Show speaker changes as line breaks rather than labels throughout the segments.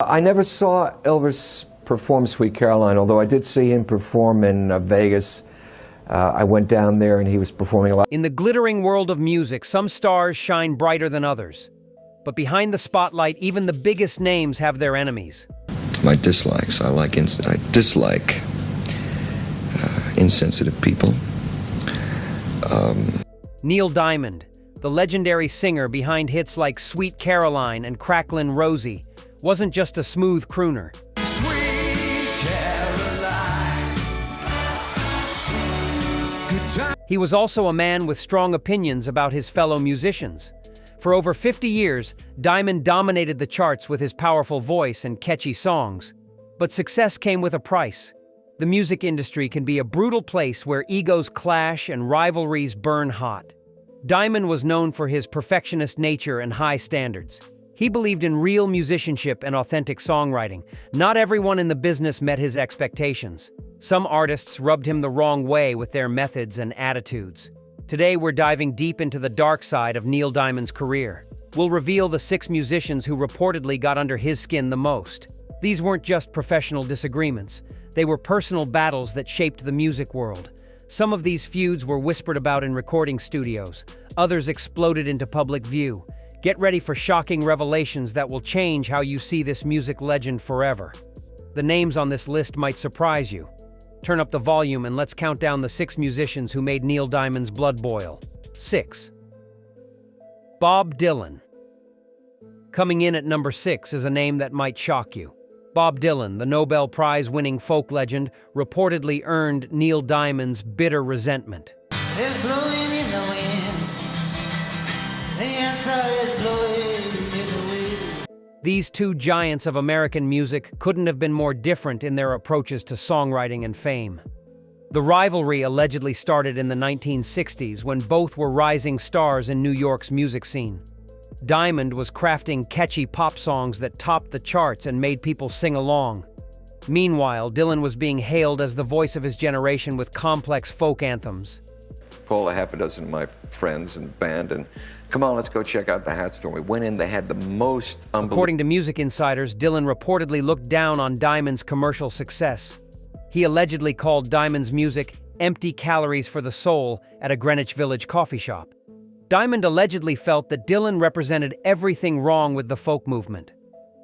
I never saw Elvis perform Sweet Caroline, although I did see him perform in Vegas. I went down there and he was performing a lot.
In the glittering world of music, some stars shine brighter than others. But behind the spotlight, even the biggest names have their enemies.
My dislikes. I dislike insensitive people.
Neil Diamond, the legendary singer behind hits like Sweet Caroline and Cracklin' Rosie, wasn't just a smooth crooner. He was also a man with strong opinions about his fellow musicians. For over 50 years, Diamond dominated the charts with his powerful voice and catchy songs. But success came with a price. The music industry can be a brutal place where egos clash and rivalries burn hot. Diamond was known for his perfectionist nature and high standards. He believed in real musicianship and authentic songwriting. Not everyone in the business met his expectations. Some artists rubbed him the wrong way with their methods and attitudes. Today, we're diving deep into the dark side of Neil Diamond's career. We'll reveal the 6 musicians who reportedly got under his skin the most. These weren't just professional disagreements. They were personal battles that shaped the music world. Some of these feuds were whispered about in recording studios. Others exploded into public view. Get ready for shocking revelations that will change how you see this music legend forever. The names on this list might surprise you. Turn up the volume and let's count down the 6 musicians who made Neil Diamond's blood boil. 6. Bob Dylan. Coming in at number 6 is a name that might shock you. Bob Dylan, the Nobel Prize-winning folk legend, reportedly earned Neil Diamond's bitter resentment.
It's blowing in the wind. The answer is blowing in the wind.
These 2 giants of American music couldn't have been more different in their approaches to songwriting and fame. The rivalry allegedly started in the 1960s when both were rising stars in New York's music scene. Diamond was crafting catchy pop songs that topped the charts and made people sing along. Meanwhile, Dylan was being hailed as the voice of his generation with complex folk anthems.
Called a half a dozen of my friends and band and come on, let's go check out the hat store. We went in, they had the most unbelievable...
According to music insiders, Dylan reportedly looked down on Diamond's commercial success. He allegedly called Diamond's music empty calories for the soul at a Greenwich Village coffee shop. Diamond allegedly felt that Dylan represented everything wrong with the folk movement.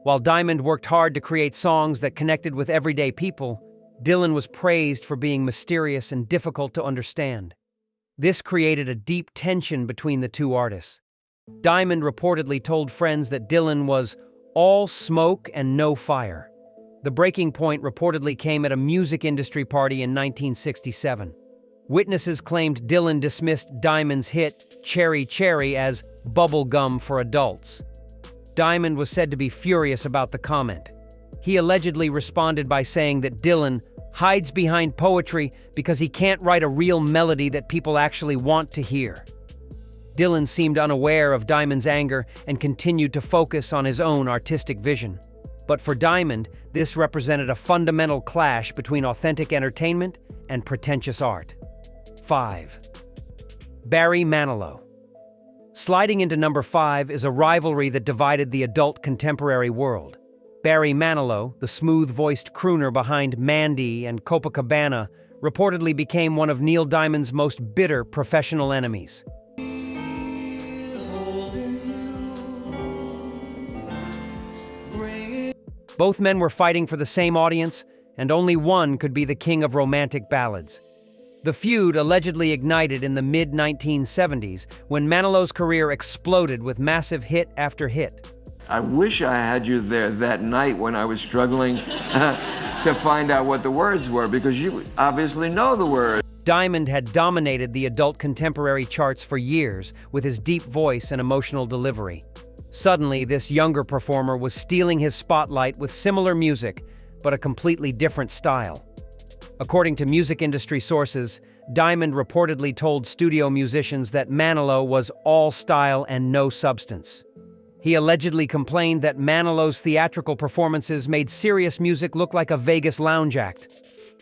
While Diamond worked hard to create songs that connected with everyday people, Dylan was praised for being mysterious and difficult to understand. This created a deep tension between the 2 artists. Diamond reportedly told friends that Dylan was all smoke and no fire. The breaking point reportedly came at a music industry party in 1967. Witnesses claimed Dylan dismissed Diamond's hit, Cherry Cherry, as bubble gum for adults. Diamond was said to be furious about the comment. He allegedly responded by saying that Dylan hides behind poetry because he can't write a real melody that people actually want to hear. Dylan seemed unaware of Diamond's anger and continued to focus on his own artistic vision. But for Diamond, this represented a fundamental clash between authentic entertainment and pretentious art. 5. Barry Manilow. Sliding into number 5 is a rivalry that divided the adult contemporary world. Barry Manilow, the smooth-voiced crooner behind Mandy and Copacabana, reportedly became one of Neil Diamond's most bitter professional enemies. Both men were fighting for the same audience, and only one could be the king of romantic ballads. The feud allegedly ignited in the mid-1970s when Manilow's career exploded with massive hit after hit.
I wish I had you there that night when I was struggling to find out what the words were, because you obviously know the words.
Diamond had dominated the adult contemporary charts for years with his deep voice and emotional delivery. Suddenly, this younger performer was stealing his spotlight with similar music, but a completely different style. According to music industry sources, Diamond reportedly told studio musicians that Manilow was all style and no substance. He allegedly complained that Manilow's theatrical performances made serious music look like a Vegas lounge act.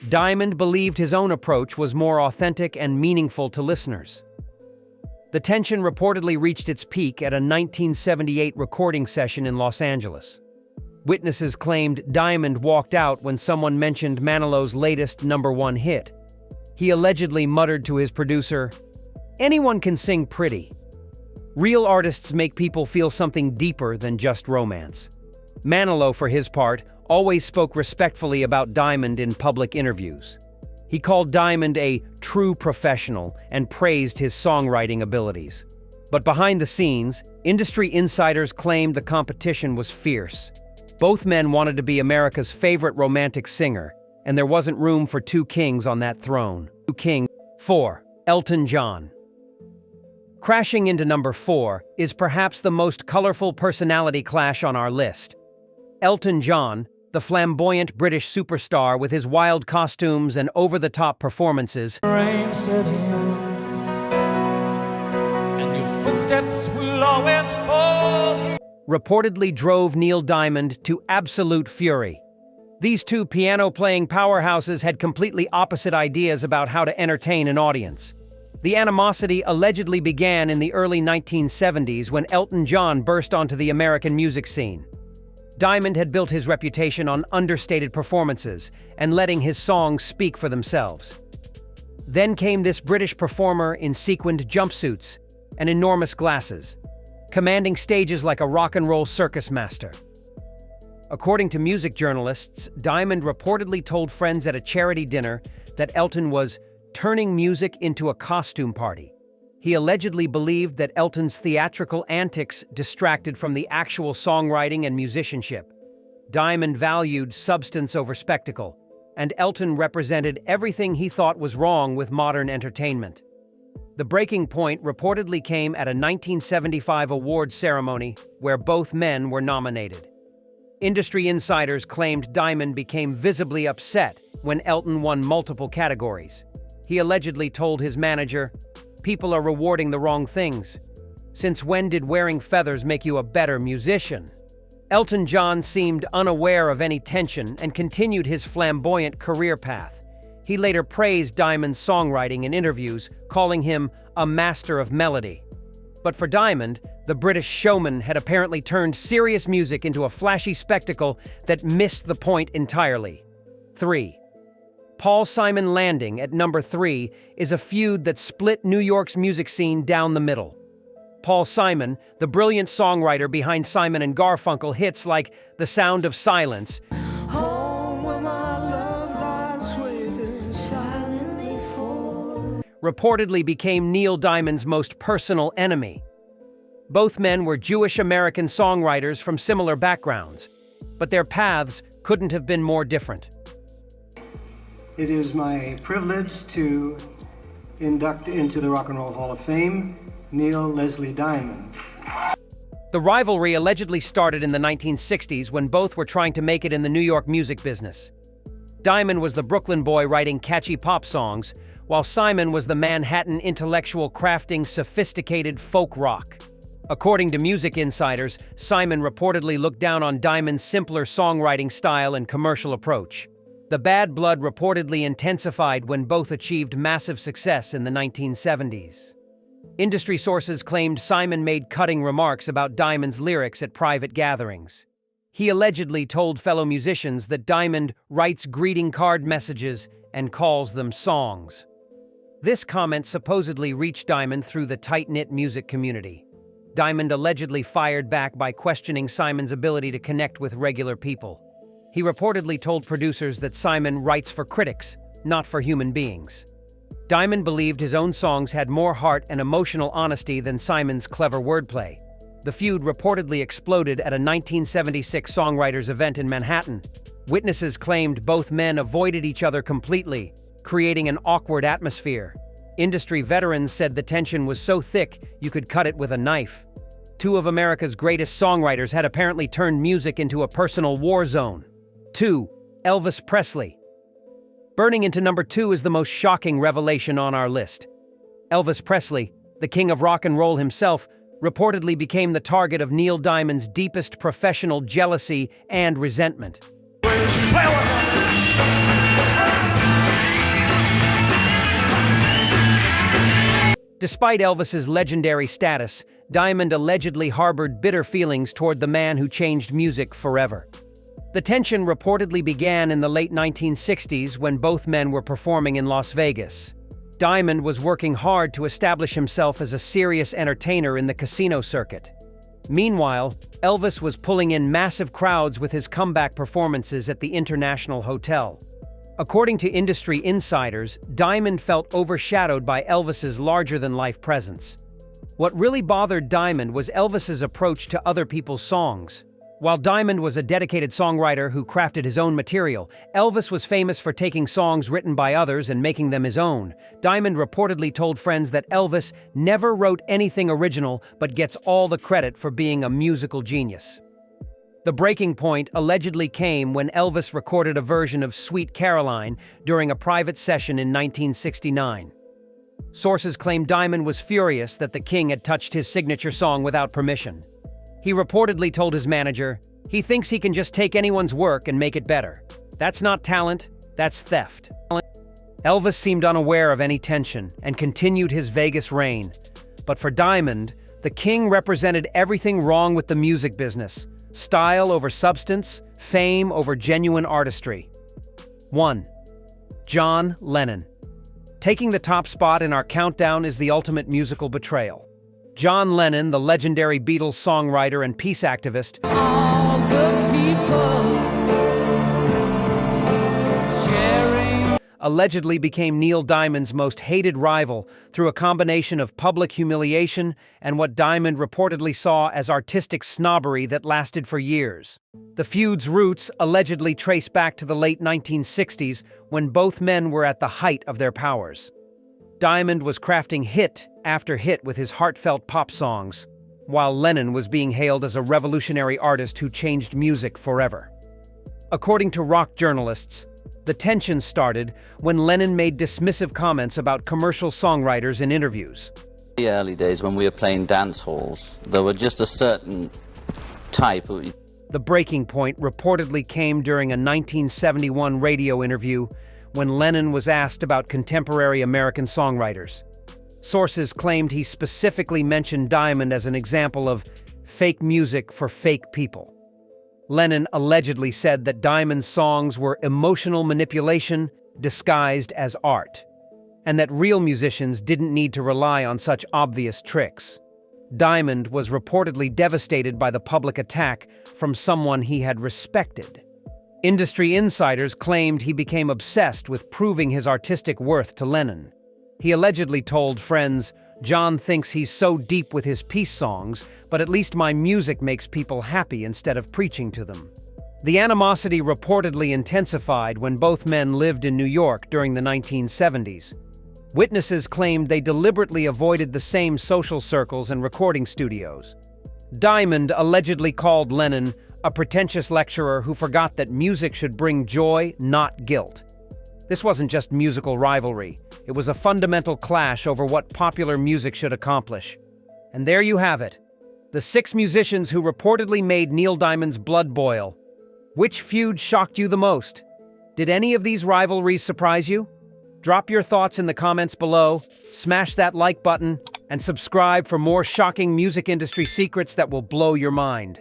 Diamond believed his own approach was more authentic and meaningful to listeners. The tension reportedly reached its peak at a 1978 recording session in Los Angeles. Witnesses claimed Diamond walked out when someone mentioned Manilow's latest #1 hit. He allegedly muttered to his producer, "Anyone can sing pretty. Real artists make people feel something deeper than just romance." Manilow, for his part, always spoke respectfully about Diamond in public interviews. He called Diamond a true professional and praised his songwriting abilities. But behind the scenes, industry insiders claimed the competition was fierce. Both men wanted to be America's favorite romantic singer, and there wasn't room for two kings on that throne. King 4. Elton John. Crashing into number 4 is perhaps the most colorful personality clash on our list. Elton John, the flamboyant British superstar with his wild costumes and over-the-top performances,
Rain set in, and your footsteps will always fall.
reportedly drove Neil Diamond to absolute fury. These two piano-playing powerhouses had completely opposite ideas about how to entertain an audience. The animosity allegedly began in the early 1970s when Elton John burst onto the American music scene. Diamond had built his reputation on understated performances and letting his songs speak for themselves. Then came this British performer in sequined jumpsuits and enormous glasses, commanding stages like a rock and roll circus master. According to music journalists, Diamond reportedly told friends at a charity dinner that Elton was turning music into a costume party. He allegedly believed that Elton's theatrical antics distracted from the actual songwriting and musicianship. Diamond valued substance over spectacle, and Elton represented everything he thought was wrong with modern entertainment. The breaking point reportedly came at a 1975 awards ceremony where both men were nominated. Industry insiders claimed Diamond became visibly upset when Elton won multiple categories. He allegedly told his manager, "People are rewarding the wrong things. Since when did wearing feathers make you a better musician?" Elton John seemed unaware of any tension and continued his flamboyant career path. He later praised Diamond's songwriting in interviews, calling him a master of melody. But for Diamond, the British showman had apparently turned serious music into a flashy spectacle that missed the point entirely. 3. Paul Simon landing at number 3 is a feud that split New York's music scene down the middle. Paul Simon, the brilliant songwriter behind Simon and Garfunkel hits like The Sound of Silence,
Home where my love lies waiting silently for.
reportedly became Neil Diamond's most personal enemy. Both men were Jewish-American songwriters from similar backgrounds, but their paths couldn't have been more different.
It is my privilege to induct into the Rock and Roll Hall of Fame Neil Leslie Diamond.
The rivalry allegedly started in the 1960s when both were trying to make it in the New York music business. Diamond was the Brooklyn boy writing catchy pop songs, while Simon was the Manhattan intellectual crafting sophisticated folk rock. According to music insiders, Simon reportedly looked down on Diamond's simpler songwriting style and commercial approach. The bad blood reportedly intensified when both achieved massive success in the 1970s. Industry sources claimed Simon made cutting remarks about Diamond's lyrics at private gatherings. He allegedly told fellow musicians that Diamond writes greeting card messages and calls them songs. This comment supposedly reached Diamond through the tight-knit music community. Diamond allegedly fired back by questioning Simon's ability to connect with regular people. He reportedly told producers that Simon writes for critics, not for human beings. Diamond believed his own songs had more heart and emotional honesty than Simon's clever wordplay. The feud reportedly exploded at a 1976 songwriters event in Manhattan. Witnesses claimed both men avoided each other completely, creating an awkward atmosphere. Industry veterans said the tension was so thick you could cut it with a knife. Two of America's greatest songwriters had apparently turned music into a personal war zone. 2. Elvis Presley. Burning into number 2 is the most shocking revelation on our list. Elvis Presley, the king of rock and roll himself, reportedly became the target of Neil Diamond's deepest professional jealousy and resentment. Despite Elvis's legendary status, Diamond allegedly harbored bitter feelings toward the man who changed music forever. The tension reportedly began in the late 1960s when both men were performing in Las Vegas. Diamond was working hard to establish himself as a serious entertainer in the casino circuit. Meanwhile, Elvis was pulling in massive crowds with his comeback performances at the International Hotel. According to industry insiders, Diamond felt overshadowed by Elvis's larger-than-life presence. What really bothered Diamond was Elvis's approach to other people's songs. While Diamond was a dedicated songwriter who crafted his own material, Elvis was famous for taking songs written by others and making them his own. Diamond reportedly told friends that Elvis never wrote anything original but gets all the credit for being a musical genius. The breaking point allegedly came when Elvis recorded a version of Sweet Caroline during a private session in 1969. Sources claim Diamond was furious that the King had touched his signature song without permission. He reportedly told his manager, he thinks he can just take anyone's work and make it better. That's not talent, that's theft. Elvis seemed unaware of any tension and continued his Vegas reign. But for Diamond, the King represented everything wrong with the music business: style over substance, fame over genuine artistry. 1. John Lennon. Taking the top spot in our countdown is the ultimate musical betrayal. John Lennon, the legendary Beatles songwriter and peace activist, allegedly became Neil Diamond's most hated rival through a combination of public humiliation and what Diamond reportedly saw as artistic snobbery that lasted for years. The feud's roots allegedly trace back to the late 1960s when both men were at the height of their powers. Diamond was crafting hit after hit with his heartfelt pop songs, while Lennon was being hailed as a revolutionary artist who changed music forever. According to rock journalists, the tension started when Lennon made dismissive comments about commercial songwriters in interviews.
In the early days when we were playing dance halls, there were just a certain type of...
The breaking point reportedly came during a 1971 radio interview when Lennon was asked about contemporary American songwriters. Sources claimed he specifically mentioned Diamond as an example of fake music for fake people. Lennon allegedly said that Diamond's songs were emotional manipulation disguised as art, and that real musicians didn't need to rely on such obvious tricks. Diamond was reportedly devastated by the public attack from someone he had respected. Industry insiders claimed he became obsessed with proving his artistic worth to Lennon. He allegedly told friends, "John thinks he's so deep with his peace songs, but at least my music makes people happy instead of preaching to them." The animosity reportedly intensified when both men lived in New York during the 1970s. Witnesses claimed they deliberately avoided the same social circles and recording studios. Diamond allegedly called Lennon a pretentious lecturer who forgot that music should bring joy, not guilt. This wasn't just musical rivalry. It was a fundamental clash over what popular music should accomplish. And there you have it. The 6 musicians who reportedly made Neil Diamond's blood boil. Which feud shocked you the most? Did any of these rivalries surprise you? Drop your thoughts in the comments below, smash that like button, and subscribe for more shocking music industry secrets that will blow your mind.